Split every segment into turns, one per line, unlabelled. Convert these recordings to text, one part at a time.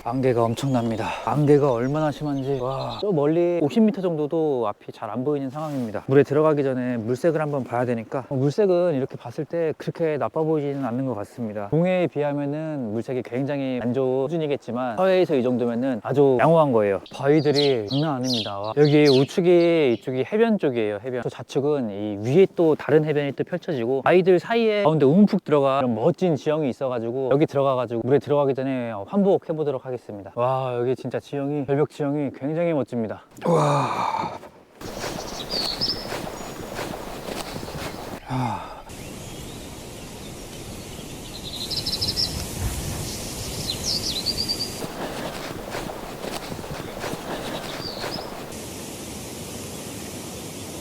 안개가 엄청납니다. 안개가 얼마나 심한지. 와, 저 멀리 50m 정도도 앞이 잘 안 보이는 상황입니다. 물에 들어가기 전에 물색을 한번 봐야 되니까 물색은 이렇게 봤을 때 그렇게 나빠 보이지는 않는 것 같습니다. 동해에 비하면은 물색이 굉장히 안 좋은 수준이겠지만 서해에서 이 정도면은 아주 양호한 거예요. 바위들이 장난 아닙니다. 와, 여기 우측이 이쪽이 해변 쪽이에요. 해변. 저 좌측은 이 위에 또 다른 해변이 또 펼쳐지고 바위들 사이에 가운데 움푹 들어가 이런 멋진 지형이 있어가지고 여기 들어가가지고 물에 들어가기 전에 환복 해보도록 하겠습니다. 와, 여기 진짜 지형이, 절벽 지형이 굉장히 멋집니다. 와.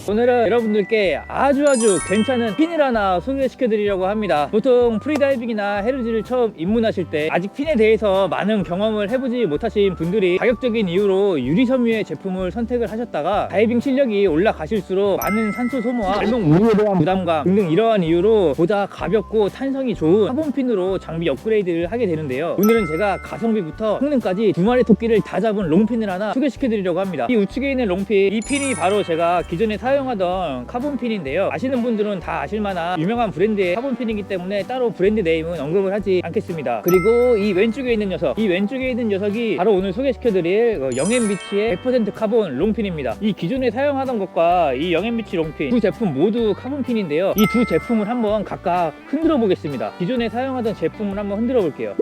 오늘은 여러분들께 아주 괜찮은 핀을 하나 소개시켜 드리려고 합니다. 보통 프리다이빙이나 해루질을 처음 입문하실 때 아직 핀에 대해서 많은 경험을 해보지 못하신 분들이 가격적인 이유로 유리섬유의 제품을 선택을 하셨다가 다이빙 실력이 올라가실수록 많은 산소 소모와 발목 무리에 대한 부담감 등등 이러한 이유로 보다 가볍고 탄성이 좋은 카본 핀으로 장비 업그레이드를 하게 되는데요. 오늘은 제가 가성비부터 성능까지 두 마리 토끼를 다 잡은 롱핀을 하나 소개시켜 드리려고 합니다. 이 우측에 있는 롱핀, 이 핀이 바로 제가 기존에 사용하던 카본 핀인데요. 아시는 분들은 다 아실만한 유명한 브랜드의 카본 핀이기 때문에 따로 브랜드 네임은 언급을 하지 않겠습니다. 그리고 이 왼쪽에 있는 녀석, 이 왼쪽에 있는 녀석이 바로 오늘 소개시켜드릴 영앤비치의 100% 카본 롱핀입니다. 이 기존에 사용하던 것과 이 영앤비치 롱핀 두 제품 모두 카본 핀인데요. 이 두 제품을 한번 각각 흔들어 보겠습니다. 기존에 사용하던 제품을 한번 흔들어 볼게요.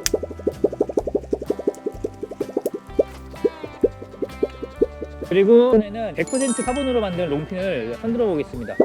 그리고 이번에는 100% 카본으로 만든 롱핀을 흔들어 보겠습니다.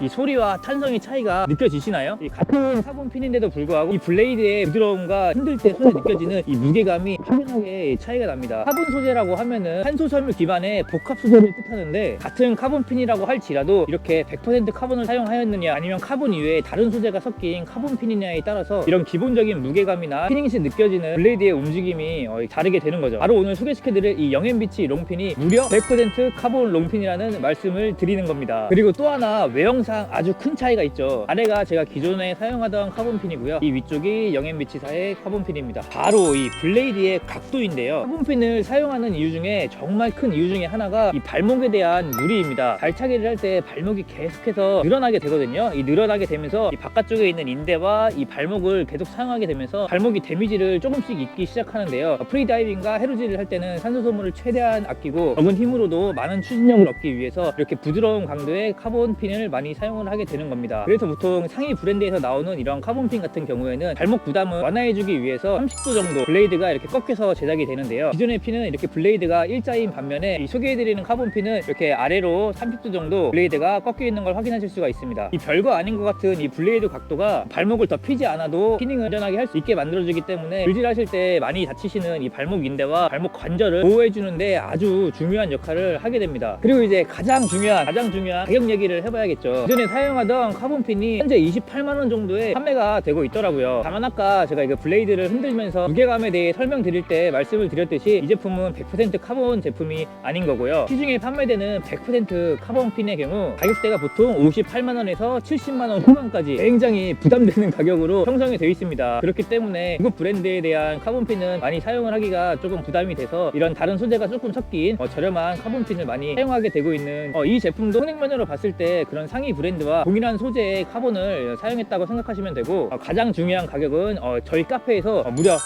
이 소리와 탄성의 차이가 느껴지시나요? 이 같은 카본 핀인데도 불구하고 이 블레이드의 부드러움과 흔들 때 손에 느껴지는 이 무게감이 확연하게 차이가 납니다. 카본 소재라고 하면은 탄소섬유 기반의 복합 소재를 뜻하는데 같은 카본 핀이라고 할지라도 이렇게 100% 카본을 사용하였느냐 아니면 카본 이외에 다른 소재가 섞인 카본 핀이냐에 따라서 이런 기본적인 무게감이나 피닝 시 느껴지는 블레이드의 움직임이 다르게 되는 거죠. 바로 오늘 소개시켜드릴 이 영앤비치 롱핀이 무려 100% 카본 롱핀이라는 말씀을 드리는 겁니다. 그리고 또 하나 외형상 아주 큰 차이가 있죠. 아래가 제가 기존에 사용하던 카본핀이고요. 이 위쪽이 영앤비치사의 카본핀입니다. 바로 이 블레이드의 각도인데요. 카본핀을 사용하는 이유 중에 정말 큰 이유 중에 하나가 이 발목에 대한 무리입니다. 발차기를 할 때 발목이 계속해서 늘어나게 되거든요. 이 늘어나게 되면서 이 바깥쪽에 있는 인대와 이 발목을 계속 사용하게 되면서 발목이 데미지를 조금씩 입기 시작하는데요. 프리다이빙과 해루질을 할 때는 산소 소모를 최대한 아끼고 적은 힘으로도 많은 추진력을 얻기 위해서 이렇게 부드러운 강도의 카본핀을 많이 사용을 하게 되는 겁니다. 그래서 보통 상위 브랜드에서 나오는 이런 카본핀 같은 경우에는 발목 부담을 완화해주기 위해서 30도 정도 블레이드가 이렇게 꺾여서 제작이 되는데요. 기존의 핀은 이렇게 블레이드가 일자인 반면에 이 소개해드리는 카본핀은 이렇게 아래로 30도 정도 블레이드가 꺾여 있는 걸 확인하실 수가 있습니다. 이 별거 아닌 것 같은 이 블레이드 각도가 발목을 더 피지 않아도 피닝을 안전하게 할 수 있게 만들어주기 때문에 물질하실 때 많이 다치시는 이 발목 인대와 발목 관절을 보호해주는데 아주 중요한 역할을 하게 됩니다. 그리고 이제 가장 중요한 가격 얘기를 해봐야겠죠. 기존에 사용하던 카본핀이 현재 28만원 정도에 판매가 되고 있더라고요. 다만 아까 제가 이거 블레이드를 흔들면서 무게감에 대해 설명드릴 때 말씀을 드렸듯이 이 제품은 100% 카본 제품이 아닌 거고요. 시중에 판매되는 100% 카본핀의 경우 가격대가 보통 58만원에서 70만원 후반까지 굉장히 부담되는 가격으로 형성이 되어 있습니다. 그렇기 때문에 이곳 브랜드에 대한 카본핀은 많이 사용을 하기가 조금 부담이 돼서 이런 다른 소재가 조금 섞인 저렴한 카본핀을 많이 사용하게 되고 있는 이 제품도 성능면으로 봤을 때 그런 상위 브랜드와 동일한 소재의 카본을 사용했다고 생각하시면 되고 가장 중요한 가격은 저희 카페에서 무려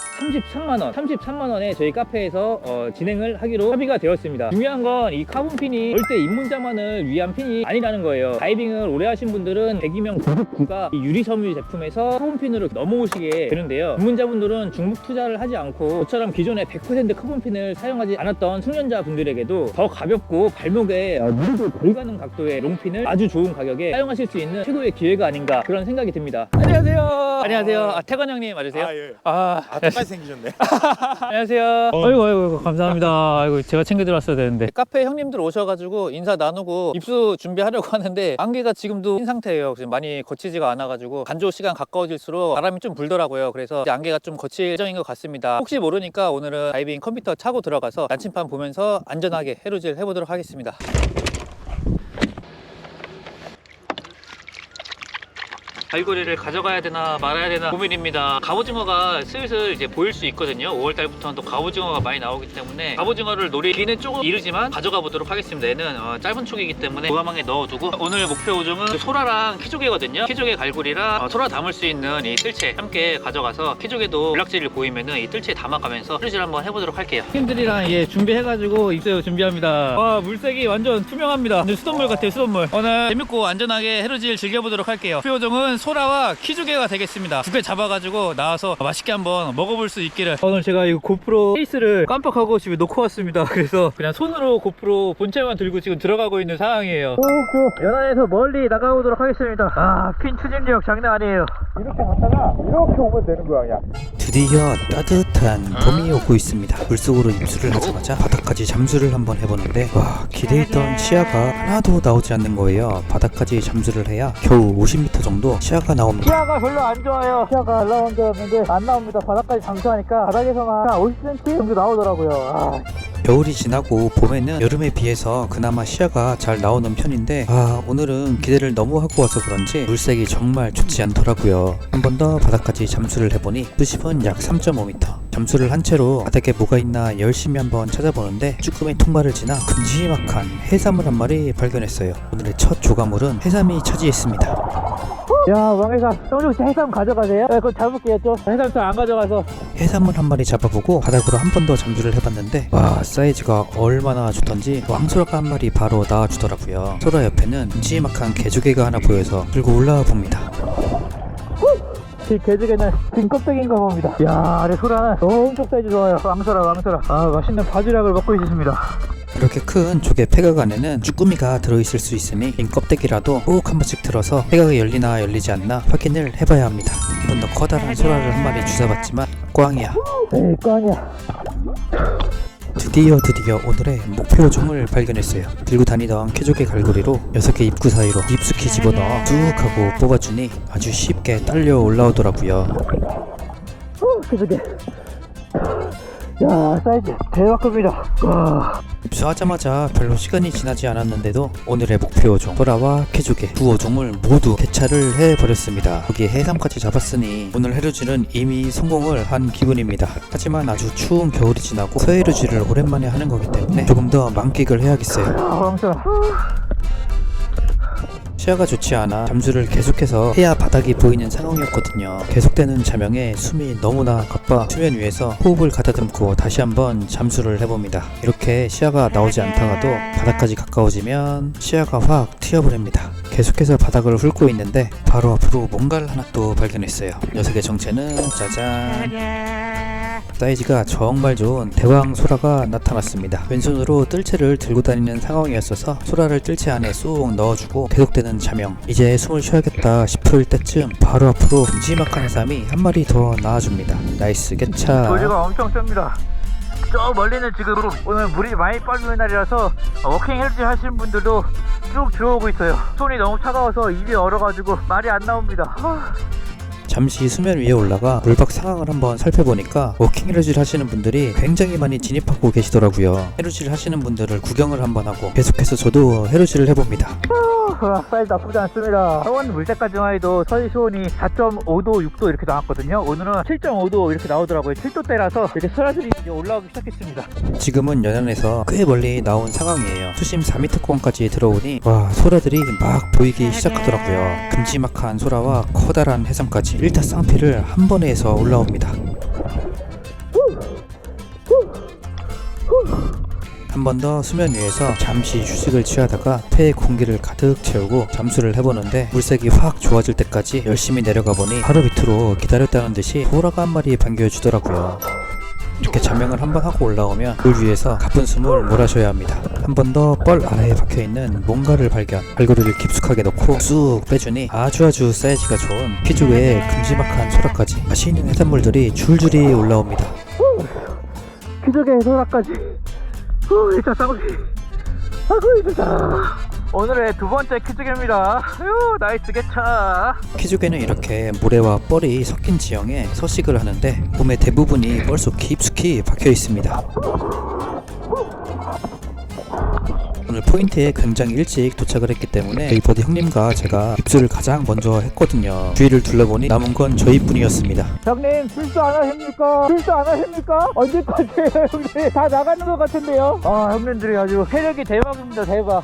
33만원에 저희 카페에서 진행을 하기로 합의가 되었습니다. 중요한 건 이 카본핀이 절대 입문자만을 위한 핀이 아니라는 거예요. 다이빙을 오래 하신 분들은 대기명 999가 이 유리섬유 제품에서 카본핀으로 넘어오시게 되는데요. 입문자분들은 중복 투자를 하지 않고 저처럼 기존에 100% 카본핀을 사용하지 않았던 숙련자 분들에게도 더 가볍고 발목에 무리도 덜 가는 각도의 롱핀을 아주 좋은 가격에 사용하실 수 있는 최고의 기회가 아닌가 그런 생각이 듭니다. 안녕하세요. 안녕하세요. 태관 형님 맞으세요?
예.
똑같이
생기셨네.
안녕하세요. 아이고 감사합니다. 아이고 제가 챙겨 들었어야 되는데 카페 형님들 오셔가지고 인사 나누고 입수 준비하려고 하는데 안개가 지금도 흰 상태예요. 지금 많이 거치지가 않아가지고 간조 시간 가까워질수록 바람이 좀 불더라고요. 그래서 이제 안개가 좀 거칠 예정인 것 같습니다. 혹시 모르니까 오늘은 다이빙 컴퓨터 차고 들어가서 난침판 보면서 안전하게 해루질 해보도록 하겠습니다. 갈고리를 가져가야 되나 말아야 되나 고민입니다. 갑오징어가 슬슬 이제 보일 수 있거든요. 5월달부터는 또 갑오징어가 많이 나오기 때문에 갑오징어를 노리기는 조금 이르지만 가져가 보도록 하겠습니다. 얘는 짧은 촉이기 때문에 보가망에 넣어두고, 오늘 목표 오종은 소라랑 키조개거든요. 키조개 갈고리랑 소라 담을 수 있는 이 뜰채 함께 가져가서 키조개도 군락지를 보이면은 이 뜰채에 담아가면서 수질 한번 해보도록 할게요. 팀들이랑 준비해가지고 입수 준비합니다. 와, 물색이 완전 투명합니다. 완전 수돗물 같아요, 수돗물. 오늘 재밌고 안전하게 해루질 즐겨보도록 할게요. 목표 오종은 소라와 키조개가 되겠습니다. 두 개 잡아가지고 나와서 맛있게 한번 먹어볼 수 있기를. 오늘 제가 이 고프로 케이스를 깜빡하고 집에 놓고 왔습니다. 그래서 그냥 손으로 고프로 본체만 들고 지금 들어가고 있는 상황이에요. 연안에서 멀리 나가보도록 하겠습니다. 아, 핀 추진력 장난 아니에요.
이렇게 갔다가 이렇게 오면 되는 거야 그냥.
드디어 따뜻한 봄이 오고 있습니다. 물속으로 입수를 하자마자 바닥까지 잠수를 한번 해보는데, 와, 기대했던 시야가 하나도 나오지 않는 거예요. 바닥까지 잠수를 해야 겨우 50m 정도 시야가 나옵니다.
시야가 별로 안 좋아요. 시야가 잘 나온 줄 알았는데 안 나옵니다. 바닥까지 잠수하니까 바닥에서만 50cm 정도 나오더라고요. 아.
겨울이 지나고 봄에는 여름에 비해서 그나마 시야가 잘 나오는 편인데, 오늘은 기대를 너무 하고 와서 그런지 물색이 정말 좋지 않더라고요. 한 번 더 바닥까지 잠수를 해보니 수심은 약 3.5m. 잠수를 한 채로 바닥에 뭐가 있나 열심히 한번 찾아보는데 쭈꾸미 통발을 지나 큼지막한 해삼을 한 마리 발견했어요. 오늘의 첫 조가물은 해삼이 차지했습니다.
야, 왕해삼. 형님 혹시 해삼 가져가세요? 네, 그거 잡을게요. 좀 해삼 잘 안 가져가서.
해삼을 한 마리 잡아보고 바닥으로 한 번 더 잠수를 해봤는데, 와, 사이즈가 얼마나 좋던지 왕소라가 한 마리 바로 나와주더라고요. 소라 옆에는 큼지막한 개조개가 하나 보여서 들고 올라와 봅니다.
이 개조개는 긴 껍데기인가 봅니다. 야, 아래 소라는 엄청 사이즈 좋아요. 왕소라. 아, 맛있는 바지락을 먹고 있습니다.
이렇게 큰 조개 폐각 안에는 쭈꾸미가 들어있을 수 있으니 긴 껍데기라도 꼭 한 번씩 들어서 폐각이 열리나 열리지 않나 확인을 해봐야 합니다. 한 번 더 커다란 소라를 한 마리 주워봤지만 꽝이야.
에이, 꽝이야.
드디어 오늘의 목표 종을 발견했어요. 들고 다니던 키조개 갈고리로 6개 입구 사이로 깊숙이 집어넣어 쭉 하고 뽑아주니 아주 쉽게 딸려 올라오더라고요.
키조개. 야, 사이즈 대박입니다. 와.
입수하자마자 별로 시간이 지나지 않았는데도 오늘의 목표 어종 소라와 키조개 두 어종을 모두 개차를 해버렸습니다. 거기에 해삼까지 잡았으니 오늘 해루질은 이미 성공을 한 기분입니다. 하지만 아주 추운 겨울이 지나고 서해루질을 오랜만에 하는 거기 때문에 조금 더 만끽을 해야겠어요.
왕소라.
시야가 좋지 않아 잠수를 계속해서 해야 바닥이 보이는 상황이었거든요. 계속되는 자명에 숨이 너무나 가빠 수면 위에서 호흡을 가다듬고 다시 한번 잠수를 해봅니다. 이렇게 시야가 나오지 않다가도 바닥까지 가까워지면 시야가 확 튀어버립니다. 계속해서 바닥을 훑고 있는데 바로 앞으로 뭔가를 하나 또 발견했어요. 녀석의 정체는 짜잔, 사이즈가 정말 좋은 대왕 소라가 나타났습니다. 왼손으로 뜰채를 들고 다니는 상황이었어서 소라를 뜰채 안에 쏙 넣어주고 계속되는 자명, 이제 숨을 쉬어야겠다 싶을 때쯤 바로 앞으로 큼지막한 해삼이 한 마리 더 나와줍니다. 나이스 개차.
돌리가 엄청 셉니다. 저 멀리는 지금 오늘 물이 많이 빠지는 날이라서 워킹 헬지 하시는 분들도 쭉 들어오고 있어요. 손이 너무 차가워서 입이 얼어가지고 말이 안 나옵니다.
잠시 수면 위에 올라가 물박 상황을 한번 살펴보니까 워킹 해루질 하시는 분들이 굉장히 많이 진입하고 계시더라고요. 해루질 하시는 분들을 구경을 한번 하고 계속해서 저도 해루질을 해봅니다.
사이즈 나쁘지 않습니다. 서원 물때까지만 해도 서해 수온이 4.5도, 6도 이렇게 나왔거든요. 오늘은 7.5도 이렇게 나오더라고요. 7도대라서 이렇게 소라들이 이제 올라오기 시작했습니다.
지금은 연안에서 꽤 멀리 나온 상황이에요. 수심 4m권까지 들어오니 와, 소라들이 막 보이기 시작하더라고요. 큼지막한 소라와 커다란 해삼까지 일타쌍피를 한 번에 해서 올라옵니다. 한 번 더 수면 위에서 잠시 휴식을 취하다가 폐에 공기를 가득 채우고 잠수를 해보는데 물색이 확 좋아질 때까지 열심히 내려가 보니 바로 밑으로 기다렸다는 듯이 소라가 한 마리 반겨주더라고요. 이렇게 자명을 한번 하고 올라오면 물 위에서 가쁜 숨을 몰아셔야 합니다. 한 번 더 뻘 아래에 박혀있는 뭔가를 발견, 갈고리를 깊숙하게 넣고 쑥 빼주니 아주 사이즈가 좋은 키조개의 큼지막한 소라까지 맛있는 해산물들이 줄줄이 올라옵니다.
키조개 소라까지. 일단 쌍둥이. 아이고, 진짜. 오늘의 두 번째 키조개입니다. 나이스 개차.
키조개는 이렇게 모래와 뻘이 섞인 지형에 서식을 하는데 몸의 대부분이 뻘속 깊숙이 박혀 있습니다. 오늘 포인트에 굉장히 일찍 도착을 했기 때문에 저희 버디 형님과 제가 입수를 가장 먼저 했거든요. 주위를 둘러보니 남은 건 저희뿐이었습니다.
형님 출소 안 하십니까? 출소 안 하십니까? 언제까지예요 형님? 다 나가는 것 같은데요? 아 형님들이 아주 세력이 대박입니다. 대박.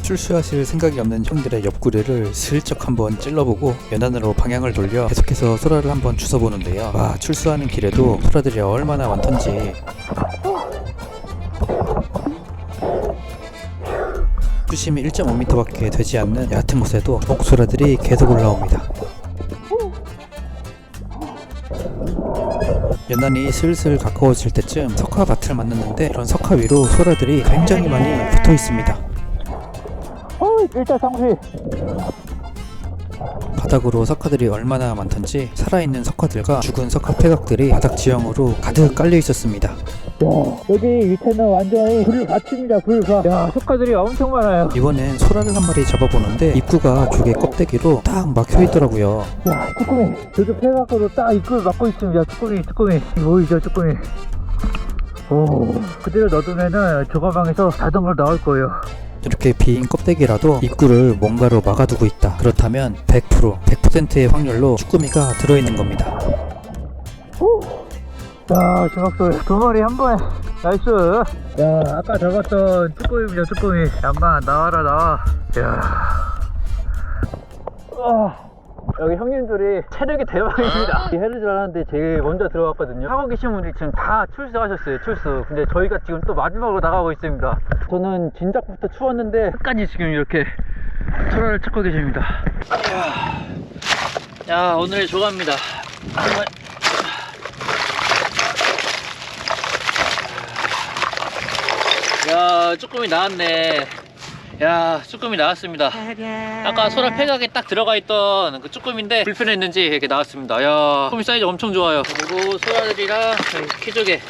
출수하실 생각이 없는 형들의 옆구리를 슬쩍 한번 찔러보고 연안으로 방향을 돌려 계속해서 소라를 한번 주워보는데요. 와, 출수하는 길에도 소라들이 얼마나 많던지. 수심이 1.5m밖에 되지 않는 얕은 곳에도 목소라들이 계속 올라옵니다. 연안이 슬슬 가까워질 때쯤 석화밭을 만났는데 이런 석화 위로 소라들이 굉장히 많이 붙어 있습니다.
일단 상수이.
바닥으로 석화들이 얼마나 많던지 살아있는 석화들과 죽은 석화 폐각들이 바닥 지형으로 가득 깔려 있었습니다.
여기 밑에는 완전히 불밭입니다. 불밭. 야, 석가들이 엄청 많아요.
이번엔 소라를 한 마리 잡아보는데 입구가 조개 껍데기로 딱 막혀 있더라고요.
야, 쭈꾸미. 저도 폐각으로 딱 입구를 막고 있습니다. 쭈꾸미. 이거 보이죠, 쭈꾸미. 오, 그대로 넣어두면은 조가방에서 자동으로 나올 거예요.
이렇게 빈 껍데기라도 입구를 뭔가로 막아두고 있다. 그렇다면 100%의 확률로 쭈꾸미가 들어있는 겁니다.
야, 조각돌 두 마리 한 번에 나이스. 야, 아까 잡았던 쭈꾸미입니다. 쭈꾸미. 양반 나와라 나와. 야, 여기 형님들이 체력이 대박입니다. 이 해를 잘하는데 제일 먼저 들어갔거든요. 하고 계신 분들이 지금 다 출수하셨어요. 출수. 근데 저희가 지금 또 마지막으로 나가고 있습니다. 저는 진작부터 추웠는데 끝까지 지금 이렇게 소라를 찾고 계십니다. 야, 오늘의 조가입니다. 야, 쭈꾸미 나왔네. 야, 쭈꾸미 나왔습니다. 아까 소라 폐각에 딱 들어가 있던 그 쭈꾸미인데 불편했는지 이렇게 나왔습니다. 야, 쭈꾸미 사이즈 엄청 좋아요. 그리고 소라들이랑 키조개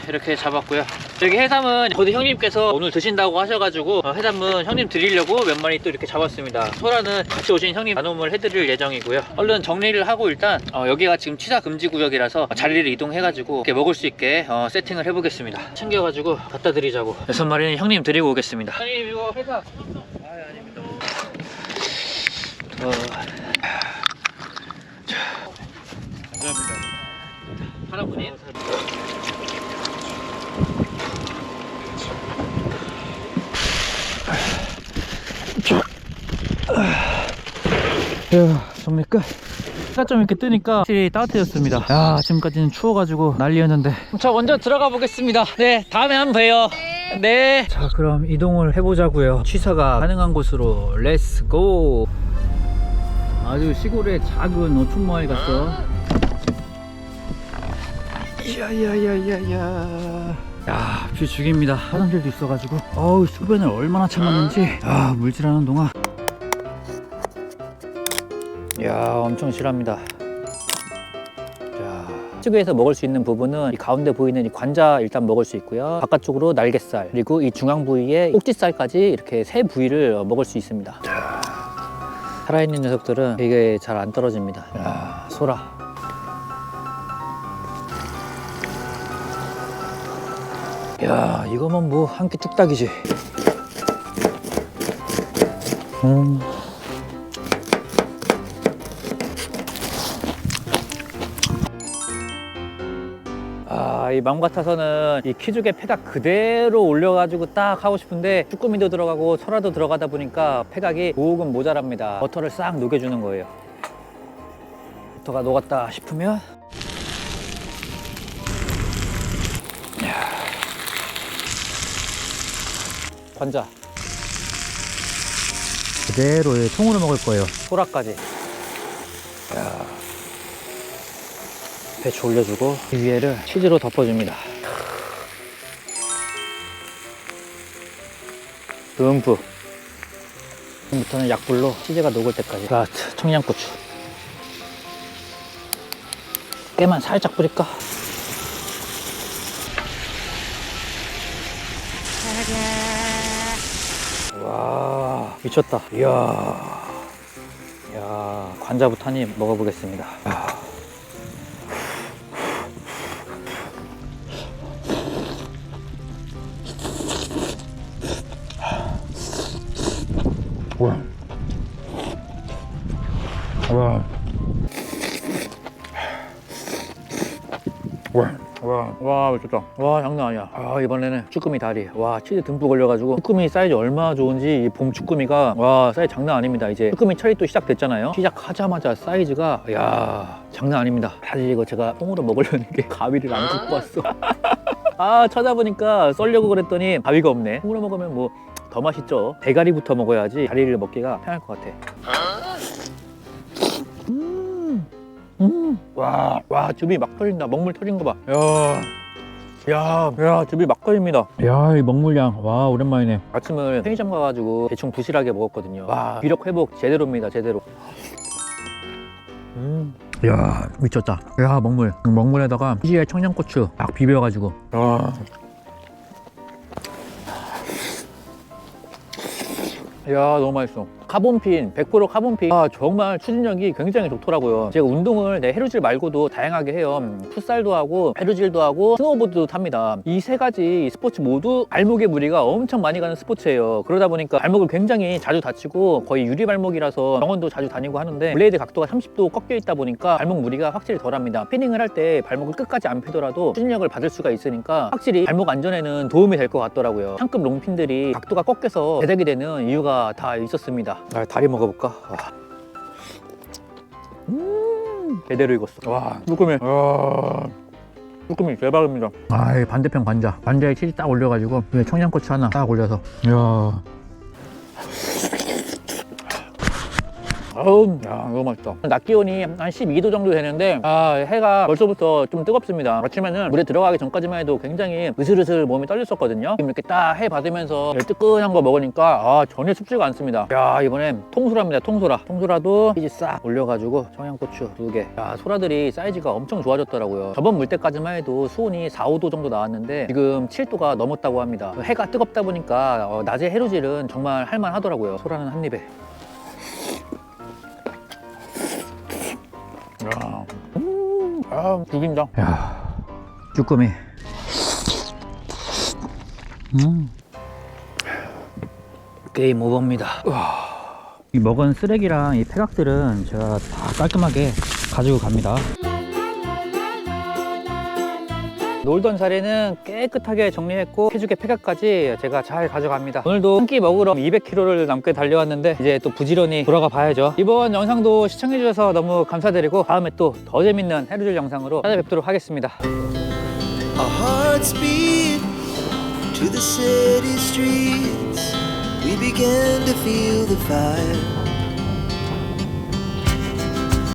이렇게 잡았고요. 여기 해삼은 거기 형님께서 오늘 드신다고 하셔가지고 해삼은 형님 드리려고 몇 마리 또 이렇게 잡았습니다. 소라는 같이 오신 형님 나눔을 해드릴 예정이고요. 얼른 정리를 하고 일단 여기가 지금 취사 금지 구역이라서 자리를 이동해가지고 이렇게 먹을 수 있게 세팅을 해보겠습니다. 챙겨가지고 갖다 드리자고 6마리는 형님 드리고 오겠습니다. 형님 이거 해삼. 아닙니다. 감사합니다. 할아버님. 정리 끝. 해가 좀 이렇게 뜨니까 확실히 따뜻해졌습니다. 야, 지금까지는 추워가지고 난리였는데. 저 먼저 들어가 보겠습니다. 네, 다음에 한번 봬요. 네. 자, 그럼 이동을 해보자고요. 취사가 가능한 곳으로 렛츠고. 아주 시골의 작은 어촌마을 갔어. 야야야야야. 야, 뷰 죽입니다. 화장실도 있어가지고 어우, 수변을 얼마나 참았는지. 아, 물질하는 동안. 야, 엄청 실합니다. 자, 찌개에서 먹을 수 있는 부분은 이 가운데 보이는 이 관자 일단 먹을 수 있고요. 바깥쪽으로 날갯살, 그리고 이 중앙 부위에 꼭지살까지 이렇게 세 부위를 먹을 수 있습니다. 살아있는 녀석들은 이게 잘 안 떨어집니다. 야, 소라. 야, 이거면 뭐 한 끼 뚝딱이지. 아, 이 마음 같아서는 이 키조개 폐각 그대로 올려가지고 딱 하고 싶은데 쭈꾸미도 들어가고 소라도 들어가다 보니까 폐각이 조금 모자랍니다. 버터를 싹 녹여주는 거예요. 버터가 녹았다 싶으면 관자 그대로 통으로 먹을 거예요. 소라까지. 야, 배추 올려주고 이 위에를 치즈로 덮어줍니다. 듬뿍. 지금부터는 약불로 치즈가 녹을 때까지. 청양고추 깨만 살짝 뿌릴까? 와, 미쳤다. 이야, 야, 관자부터 한 입 먹어보겠습니다. 와 미쳤다. 와 장난 아니야. 아 이번에는 쭈꾸미 다리. 와 치즈 듬뿍 걸려가지고 쭈꾸미 사이즈 얼마나 좋은지 이 봄 쭈꾸미가 와 사이즈 장난 아닙니다. 이제 쭈꾸미 철이 또 시작됐잖아요. 시작하자마자 사이즈가 야 장난 아닙니다. 사실 이거 제가 통으로 먹으려는 게 가위를 안 갖고 왔어. 아 찾아보니까 썰려고 그랬더니 가위가 없네. 통으로 먹으면 뭐 더 맛있죠. 대가리부터 먹어야지 다리를 먹기가 편할 것 같아. 와, 즙이 막 터진다. 먹물 터진 거 봐. 야, 즙이 막 터집니다. 야, 이 먹물량. 와, 오랜만이네. 아침을 편의점 가가지고 대충 부실하게 먹었거든요. 와, 비력 회복 제대로입니다, 제대로. 야, 미쳤다. 야, 먹물. 먹물에다가 치즈에 청양고추 딱 비벼가지고. 야 너무 맛있어. 카본핀 100% 카본핀. 아 정말 추진력이 굉장히 좋더라고요. 제가 운동을 해루질 말고도 다양하게 해요. 풋살도 하고 해루질도 하고 스노우보드도 탑니다. 이 세 가지 스포츠 모두 발목에 무리가 엄청 많이 가는 스포츠예요. 그러다 보니까 발목을 굉장히 자주 다치고 거의 유리 발목이라서 병원도 자주 다니고 하는데 블레이드 각도가 30도 꺾여 있다 보니까 발목 무리가 확실히 덜합니다. 피닝을 할 때 발목을 끝까지 안 펴더라도 추진력을 받을 수가 있으니까 확실히 발목 안전에는 도움이 될 것 같더라고요. 상급 롱핀들이 각도가 꺾여서 대작이 되는 이유가 다 있었습니다. 다리 먹어볼까? 제대로 익었어. 와, 쭈꾸미. 쭈꾸미 대박입니다. 아, 이 반대편 관자. 관자에 치즈 딱 올려가지고 위에 청양고추 하나 딱 올려서. 이야. 아우, 야, 너무 맛있다. 낮 기온이 한 12도 정도 되는데 해가 벌써부터 좀 뜨겁습니다. 아침에는 물에 들어가기 전까지만 해도 굉장히 으슬으슬 몸이 떨렸었거든요. 이렇게 딱 해 받으면서 뜨끈한 거 먹으니까 전혀 춥지가 않습니다. 야, 이번엔 통소라입니다. 통소라도 치즈 싹 올려가지고 청양고추 2개. 야, 소라들이 사이즈가 엄청 좋아졌더라고요. 저번 물 때까지만 해도 수온이 4, 5도 정도 나왔는데 지금 7도가 넘었다고 합니다. 해가 뜨겁다 보니까 낮에 해루질은 정말 할만하더라고요. 소라는 한 입에. 죽인다. 야, 쭈꾸미. 게임 오버입니다. 이 먹은 쓰레기랑 이 폐각들은 제가 다 깔끔하게 가지고 갑니다. 놀던 자리는 깨끗하게 정리했고 해주개 폐각까지 제가 잘 가져갑니다. 오늘도 한 끼 먹으러 200km를 넘게 달려왔는데 이제 또 부지런히 돌아가 봐야죠. 이번 영상도 시청해주셔서 너무 감사드리고 다음에 또 더 재밌는 해루질 영상으로 찾아뵙도록 하겠습니다.
Our hearts beat to the city streets. We began to feel the fire.